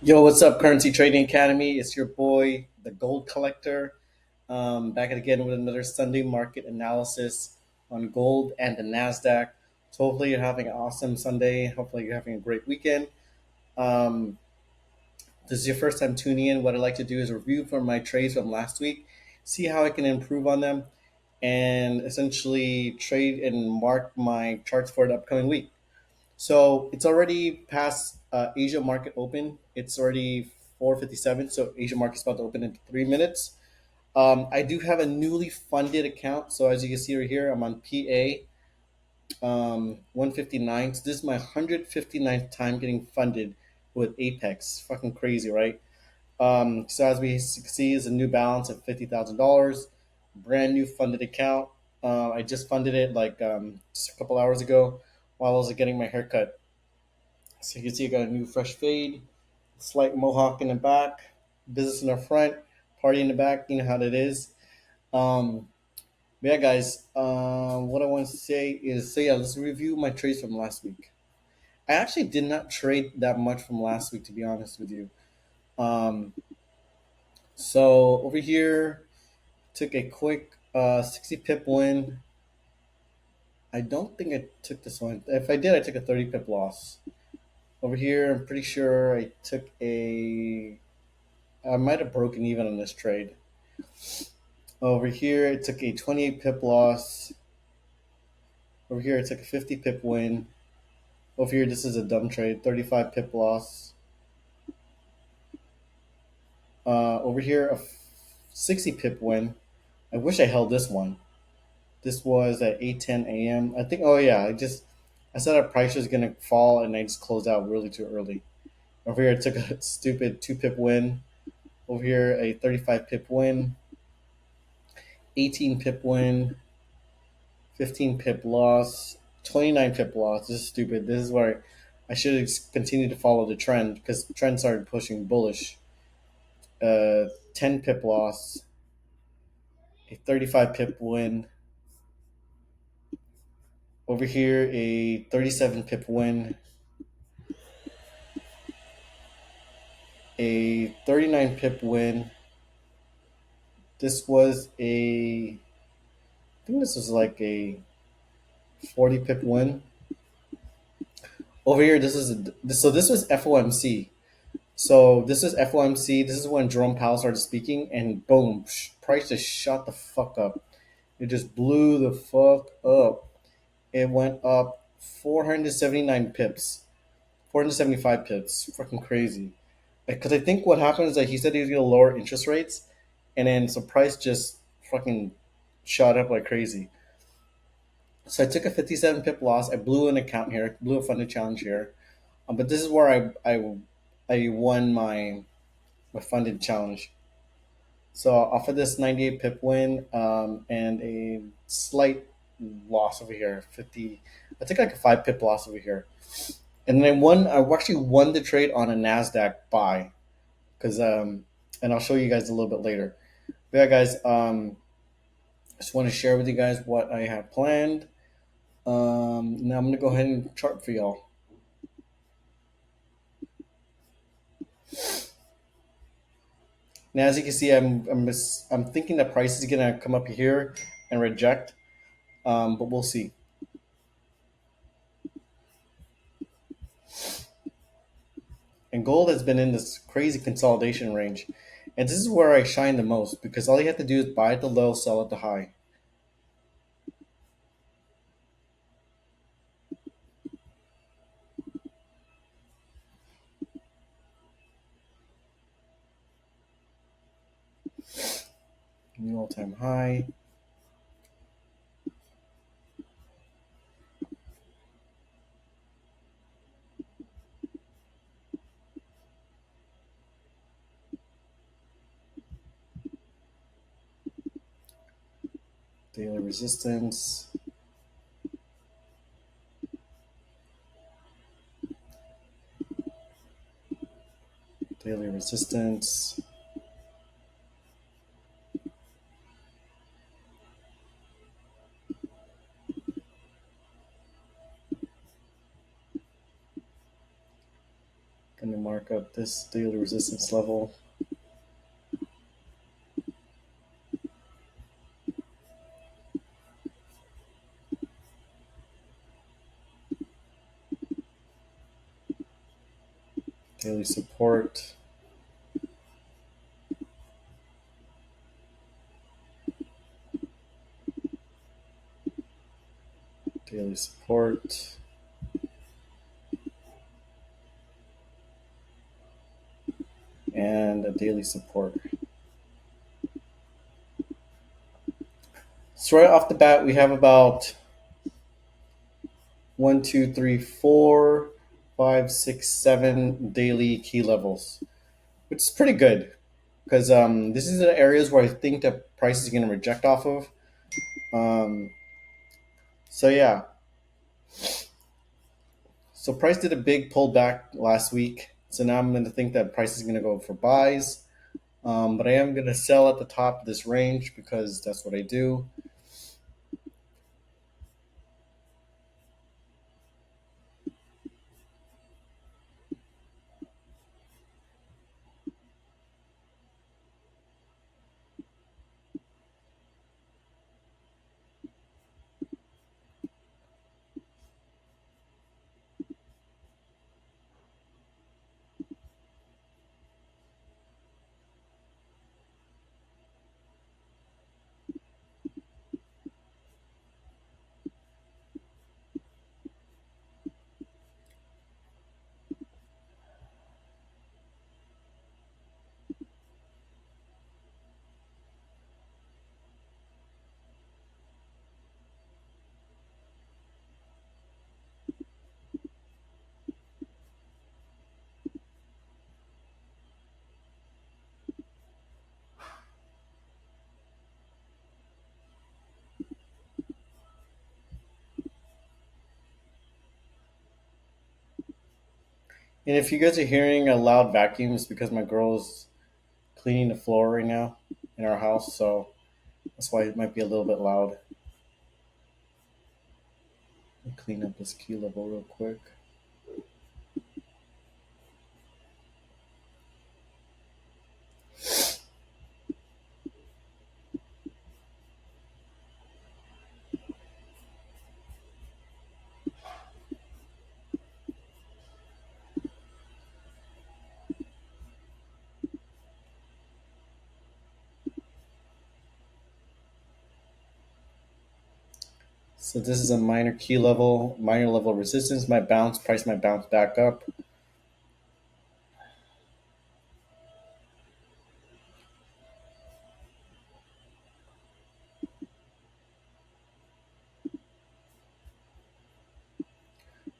Yo, what's up, Currency Trading Academy? It's your boy, the Gold Collector, back again with another Sunday market analysis on gold and the NASDAQ. So, hopefully, you're having an awesome Sunday. Hopefully, you're having a great weekend. Um, this is your first time tuning in. What I'd like to do is review from my trades from last week, see how I can improve on them, and essentially trade and mark my charts for the upcoming week. So it's already past Asia market open. It's already 4:57. So Asia market's about to open in 3 minutes. I do have a newly funded account. So as you can see right here, I'm on PA 159. So this is my 159th time getting funded with Apex. Fucking crazy, right? So as we see, is a new balance of $50,000. Brand new funded account. I just funded it like just a couple hours ago while I was getting my haircut. So you can see I got a new fresh fade, slight mohawk in the back, business in the front, party in the back. You know how that is. Um, but yeah, guys. What I want to say is, so yeah, let's review my trades from last week. I actually did not trade that much from last week, to be honest with you. Um, so over here, took a quick 60 pip win. I don't think I took this one. If I did, I took a 30 pip loss. Over here, I'm pretty sure I took a I might have broken even on this trade. Over here, it took a 28 pip loss. Over here, it took a 50 pip win. Over here, this is a dumb trade, 35 pip loss. Over here, a 60 pip win. I wish I held this one. This was at 8:10 a.m. I think. Oh yeah, I said our price was gonna fall, and I just closed out really too early. Over here, it took a stupid 2 pip win. Over here, a 35 pip win, 18 pip win, 15 pip loss, 29 pip loss. This is stupid. This is where I should have continued to follow the trend because the trend started pushing bullish. 10 pip loss, a 35 pip win. Over here, a 37 pip win, a 39 pip win. This was I think this was like a 40 pip win. Over here, so this was FOMC. So this is FOMC. This is when Jerome Powell started speaking, and boom, price just shot the fuck up. It just blew the fuck up. It went up 479 pips, 475 pips. Fucking crazy. Because I think what happened is that he said he was gonna lower interest rates, and then so price just fucking shot up like crazy. So I took a 57 pip loss. I blew an account here, blew a funded challenge here. But this is where I won my funded challenge. So off of this 98 pip win and a slight loss over here, 50. I think like a 5 pip loss over here, and then I won. I actually won the trade on a Nasdaq buy because and I'll show you guys a little bit later. But yeah, guys, just want to share with you guys what I have planned. Now I'm gonna go ahead and chart for y'all. Now, as you can see, I'm thinking the price is gonna come up here and reject, but we'll see. And gold has been in this crazy consolidation range. And this is where I shine the most because all you have to do is buy at the low, sell at the high. New all time high. Daily resistance. Daily resistance. Gonna mark up this daily resistance level. Daily support. Daily support. And a daily support. So right off the bat, we have about one, two, three, four, five, six, seven daily key levels, which is pretty good because this is the areas where I think the price is going to reject off of. Um, so yeah, so price did a big pullback last week. So now I'm going to think that price is going to go for buys. But I am going to sell at the top of this range because that's what I do. And if you guys are hearing a loud vacuum, it's because my girl's cleaning the floor right now in our house. So that's why it might be a little bit loud. Let me clean up this key level real quick. So this is a minor key level, minor level resistance. My bounce price might bounce back up. It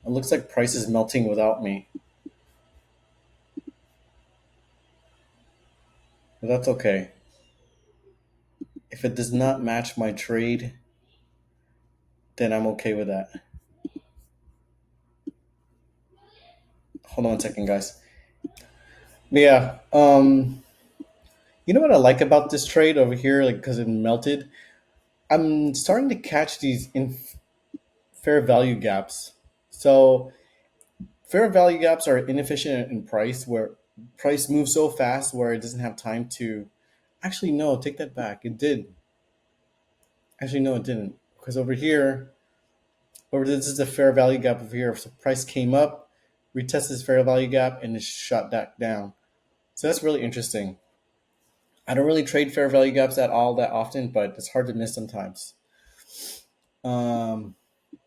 looks like price is melting without me, but that's okay. If it does not match my trade, then I'm okay with that. Hold on one second, guys. But yeah, you know what I like about this trade over here, like because it melted. I'm starting to catch these in fair value gaps. So fair value gaps are inefficient in price, where price moves so fast where it doesn't have time to. Actually, no, take that back. It did. Actually, no, it didn't. Because over here, over this is a fair value gap over here. So price came up, retested this fair value gap, and it shot back down. So that's really interesting. I don't really trade fair value gaps at all that often, but it's hard to miss sometimes. Um,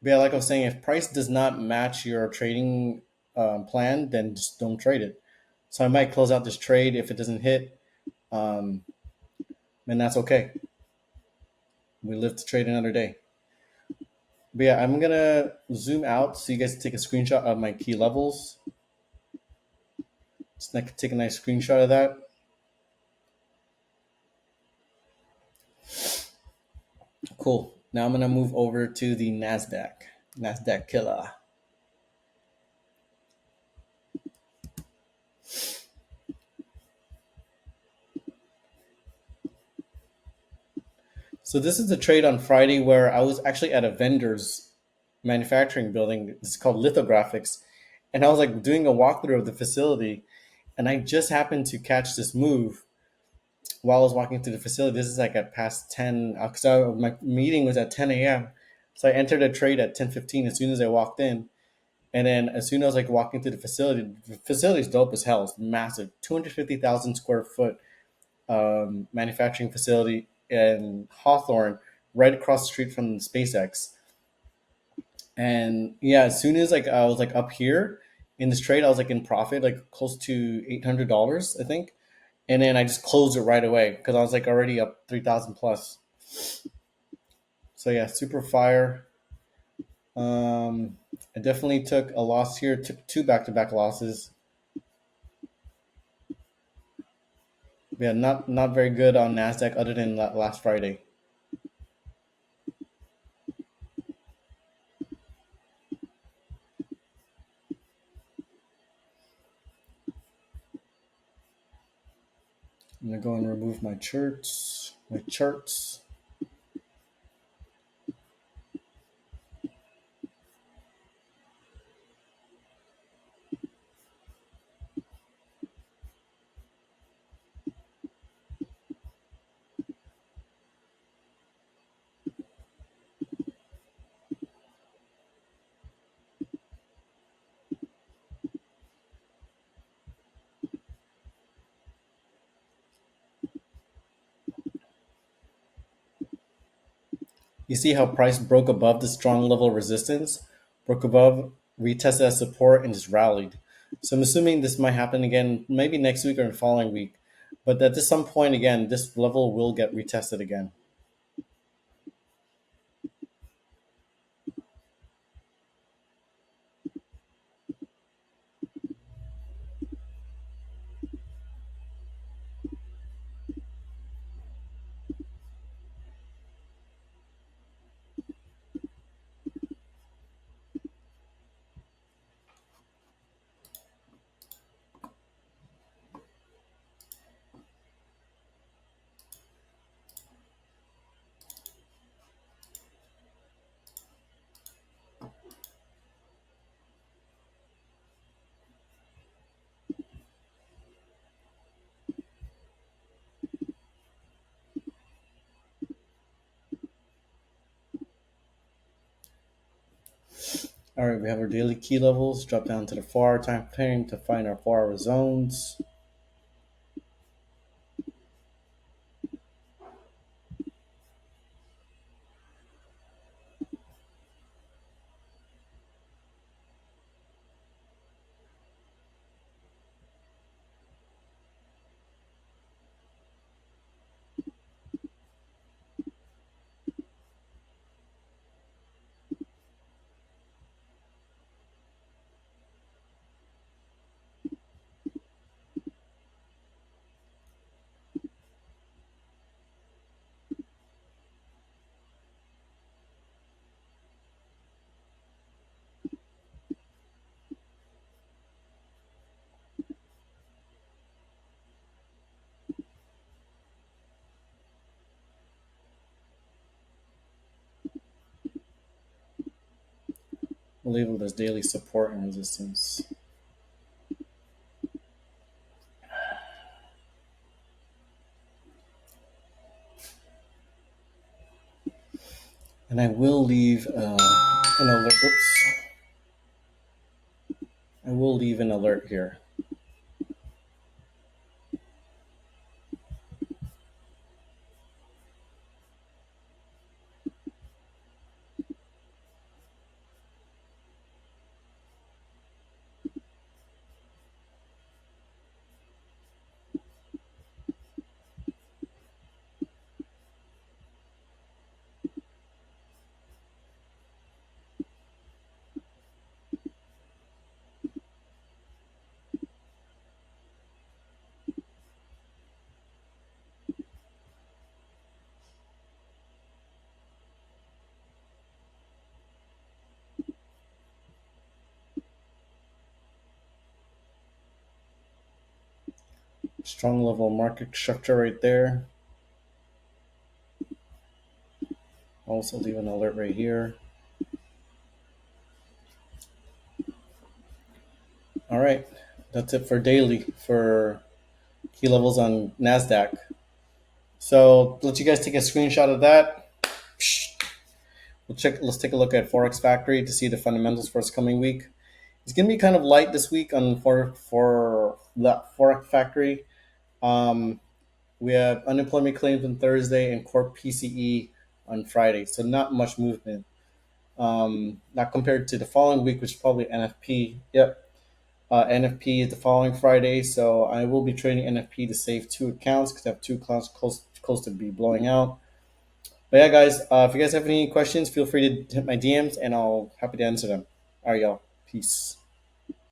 but yeah, like I was saying, if price does not match your trading plan, then just don't trade it. So I might close out this trade if it doesn't hit, um, and that's okay. We live to trade another day. But yeah, I'm gonna zoom out so you guys take a screenshot of my key levels. Just take a nice screenshot of that. Cool. Now I'm gonna move over to the Nasdaq. Nasdaq killer. So this is the trade on Friday where I was actually at a vendor's manufacturing building. It's called Lithographics, and I was like doing a walkthrough of the facility, And I just happened to catch this move while I was walking through the facility. This is like at past 10, because my meeting was at 10 a.m. So I entered a trade at 10:15 as soon as I walked in. And then as soon as like walking through the facility is dope as hell. It's massive, 250,000 square foot manufacturing facility in Hawthorne, right across the street from SpaceX. And yeah, as soon as like I was like up here in this trade, I was like in profit, like close to $800, I think. And then I just closed it right away because I was like already up 3,000 plus. So yeah, super fire. Um, I definitely took a loss here. Took two back to back losses. Yeah, not very good on Nasdaq other than last Friday. I'm gonna go and remove my charts. My charts. You see how price broke above the strong level of resistance, broke above, retested as support, and just rallied. So I'm assuming this might happen again, maybe next week or the following week. But at some point again, this level will get retested again. All right, we have our daily key levels. Drop down to the 4 hour time frame to find our 4 hour zones. We'll label it as daily support and resistance. And I will leave an alert. Oops. I will leave an alert here. Strong level market structure right there. Also leave an alert right here. All right. That's it for daily for key levels on Nasdaq. So let you guys take a screenshot of that. We'll check. Let's take a look at Forex Factory to see the fundamentals for this coming week. It's gonna be kind of light this week on for the Forex Factory. Um, we have unemployment claims on Thursday and core PCE on Friday, so not much movement. Not compared to the following week, which is probably NFP. Yep, NFP is the following Friday, so I will be trading NFP to save two accounts because I have two accounts close to be blowing out. But yeah, guys, if you guys have any questions, feel free to hit my DMs and I'll happy to answer them. All right, y'all. Peace.